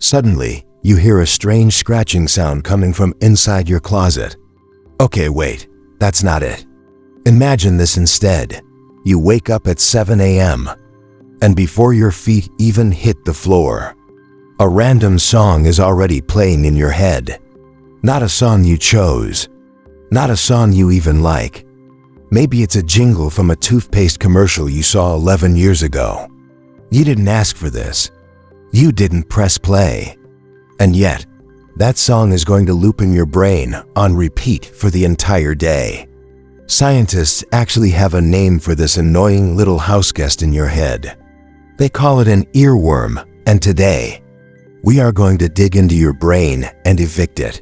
Suddenly, you hear a strange scratching sound coming from inside your closet. Okay, wait, that's not it. Imagine this instead. You wake up at 7 a.m., and before your feet even hit the floor, a random song is already playing in your head. Not a song you chose. Not a song you even like. Maybe it's a jingle from a toothpaste commercial you saw 11 years ago. You didn't ask for this. You didn't press play. And yet, that song is going to loop in your brain on repeat for the entire day. Scientists actually have a name for this annoying little houseguest in your head. They call it an earworm, and today, we are going to dig into your brain and evict it.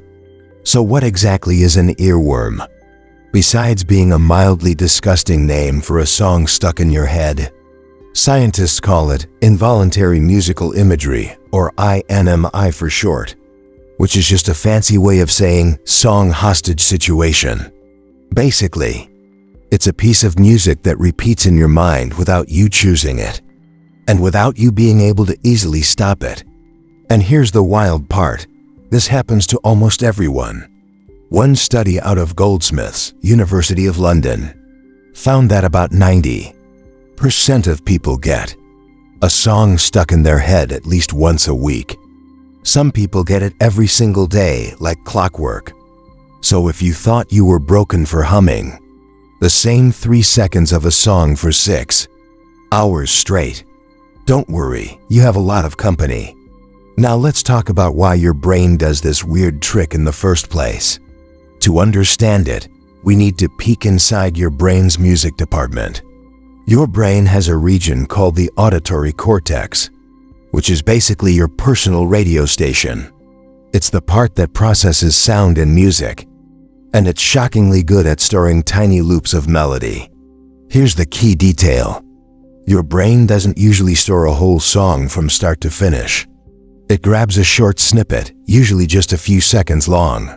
So what exactly is an earworm? Besides being a mildly disgusting name for a song stuck in your head, scientists call it involuntary musical imagery, or INMI for short, which is just a fancy way of saying song hostage situation. Basically, it's a piece of music that repeats in your mind without you choosing it, and without you being able to easily stop it. And here's the wild part. This happens to almost everyone. One study out of Goldsmiths, University of London, found that about 90% of people get a song stuck in their head at least once a week. Some people get it every single day, like clockwork. So if you thought you were broken for humming the same 3 seconds of a song for 6 hours straight, don't worry, you have a lot of company. Now let's talk about why your brain does this weird trick in the first place. To understand it, we need to peek inside your brain's music department. Your brain has a region called the auditory cortex, which is basically your personal radio station. It's the part that processes sound and music, and it's shockingly good at storing tiny loops of melody. Here's the key detail. Your brain doesn't usually store a whole song from start to finish. It grabs a short snippet, usually just a few seconds long,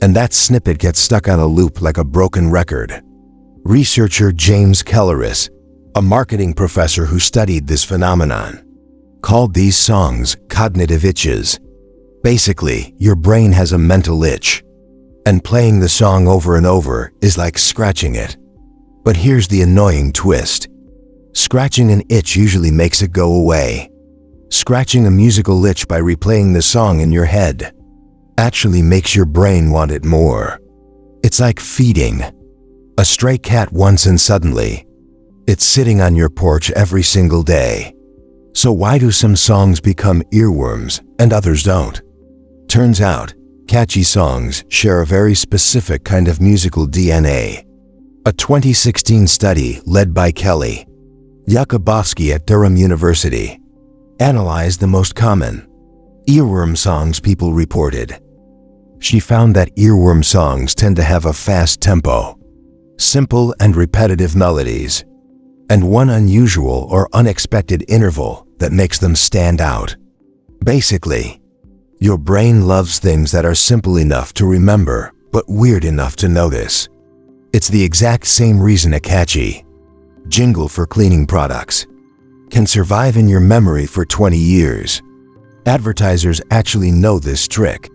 and that snippet gets stuck on a loop like a broken record. Researcher James Kelleris, a marketing professor who studied this phenomenon, called these songs cognitive itches. Basically, your brain has a mental itch, and playing the song over and over is like scratching it. But here's the annoying twist. Scratching an itch usually makes it go away. Scratching a musical itch by replaying the song in your head actually makes your brain want it more. It's like feeding a stray cat once and suddenly it's sitting on your porch every single day. So why do some songs become earworms and others don't? Turns out, catchy songs share a very specific kind of musical DNA. A 2016 study led by Kelly Yakubowski at Durham University analyzed the most common earworm songs people reported. She found that earworm songs tend to have a fast tempo, simple and repetitive melodies, and one unusual or unexpected interval that makes them stand out. Basically, your brain loves things that are simple enough to remember but weird enough to notice. It's the exact same reason a catchy jingle for cleaning products can survive in your memory for 20 years. Advertisers actually know this trick,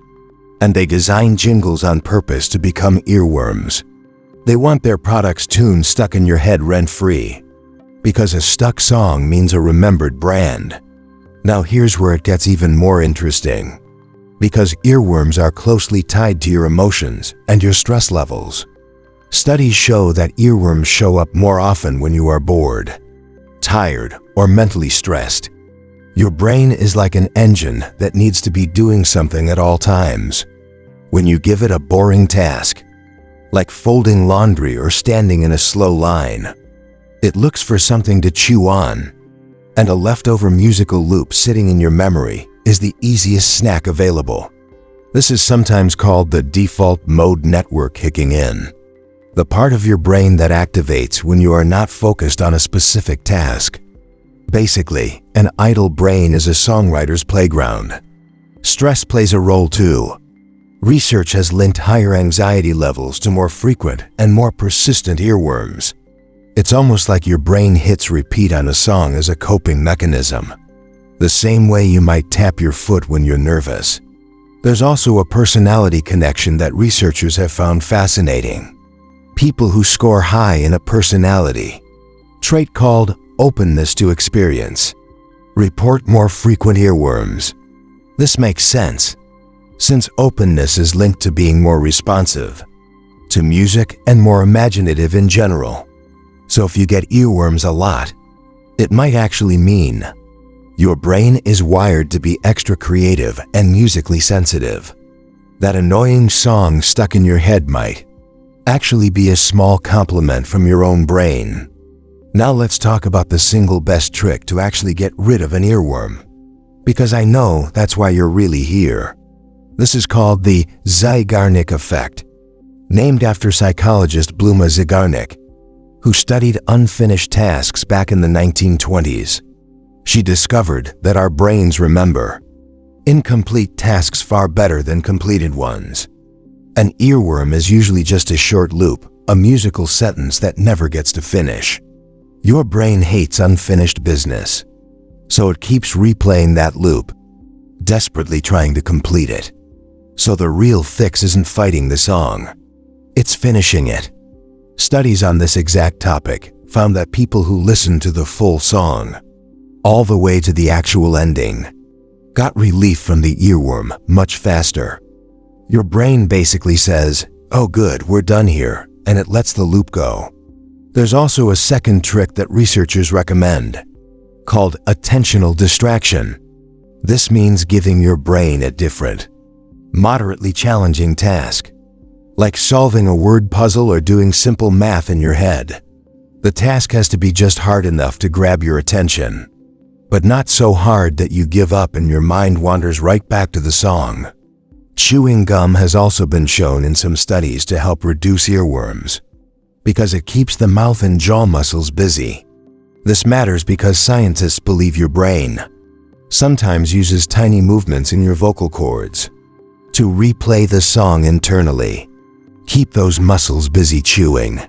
and they design jingles on purpose to become earworms. They want their product's tune stuck in your head rent-free, because a stuck song means a remembered brand. Now here's where it gets even more interesting. Because earworms are closely tied to your emotions and your stress levels. Studies show that earworms show up more often when you are bored, tired, or mentally stressed. Your brain is like an engine that needs to be doing something at all times. When you give it a boring task, like folding laundry or standing in a slow line, it looks for something to chew on, and a leftover musical loop sitting in your memory is the easiest snack available. This is sometimes called the default mode network kicking in, the part of your brain that activates when you are not focused on a specific task. Basically, an idle brain is a songwriter's playground. Stress plays a role too. Research has linked higher anxiety levels to more frequent and more persistent earworms. It's almost like your brain hits repeat on a song as a coping mechanism. the same way you might tap your foot when you're nervous. There's also a personality connection that researchers have found fascinating. People who score high in a personality trait called openness to experience report more frequent earworms. This makes sense, since openness is linked to being more responsive to music and more imaginative in general. So if you get earworms a lot, it might actually mean your brain is wired to be extra creative and musically sensitive. That annoying song stuck in your head might actually be a small compliment from your own brain. Now let's talk about the single best trick to actually get rid of an earworm, because I know that's why you're really here. This is called the Zeigarnik effect, named after psychologist Bluma Zeigarnik, who studied unfinished tasks back in the 1920s. She discovered that our brains remember incomplete tasks far better than completed ones. An earworm is usually just a short loop, a musical sentence that never gets to finish. Your brain hates unfinished business, so it keeps replaying that loop, desperately trying to complete it. So the real fix isn't fighting the song, it's finishing it. Studies on this exact topic found that people who listened to the full song, all the way to the actual ending, got relief from the earworm much faster. Your brain basically says, "Oh good, we're done here," and it lets the loop go. There's also a second trick that researchers recommend, called attentional distraction. This means giving your brain a different, moderately challenging task, like solving a word puzzle or doing simple math in your head. The task has to be just hard enough to grab your attention, but not so hard that you give up and your mind wanders right back to the song. Chewing gum has also been shown in some studies to help reduce earworms, because it keeps the mouth and jaw muscles busy. This matters because scientists believe your brain sometimes uses tiny movements in your vocal cords to replay the song internally. Keep those muscles busy chewing,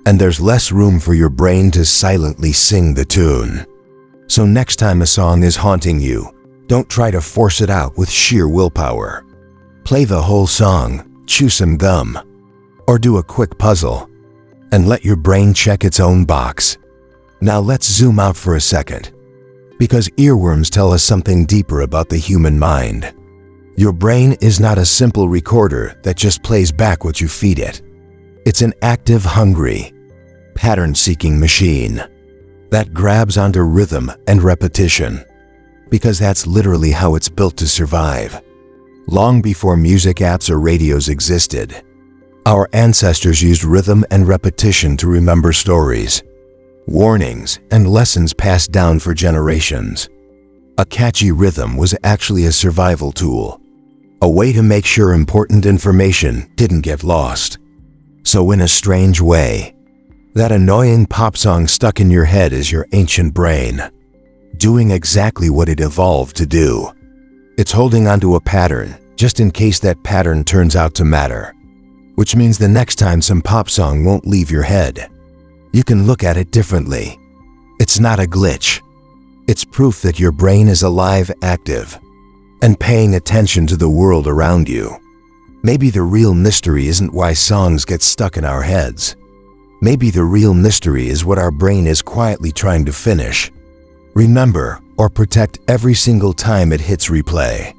and there's less room for your brain to silently sing the tune. So next time a song is haunting you, don't try to force it out with sheer willpower. Play the whole song, chew some gum, or do a quick puzzle, and let your brain check its own box. Now let's zoom out for a second, because earworms tell us something deeper about the human mind. Your brain is not a simple recorder that just plays back what you feed it. It's an active, hungry, pattern-seeking machine that grabs onto rhythm and repetition, because that's literally how it's built to survive. Long before music apps or radios existed, our ancestors used rhythm and repetition to remember stories, warnings, and lessons passed down for generations. A catchy rhythm was actually a survival tool, a way to make sure important information didn't get lost. So in a strange way, that annoying pop song stuck in your head is your ancient brain, doing exactly what it evolved to do. It's holding onto a pattern, just in case that pattern turns out to matter. Which means the next time some pop song won't leave your head, you can look at it differently. It's not a glitch. It's proof that your brain is alive, active, and paying attention to the world around you. Maybe the real mystery isn't why songs get stuck in our heads. Maybe the real mystery is what our brain is quietly trying to finish, remember, or protect every single time it hits replay.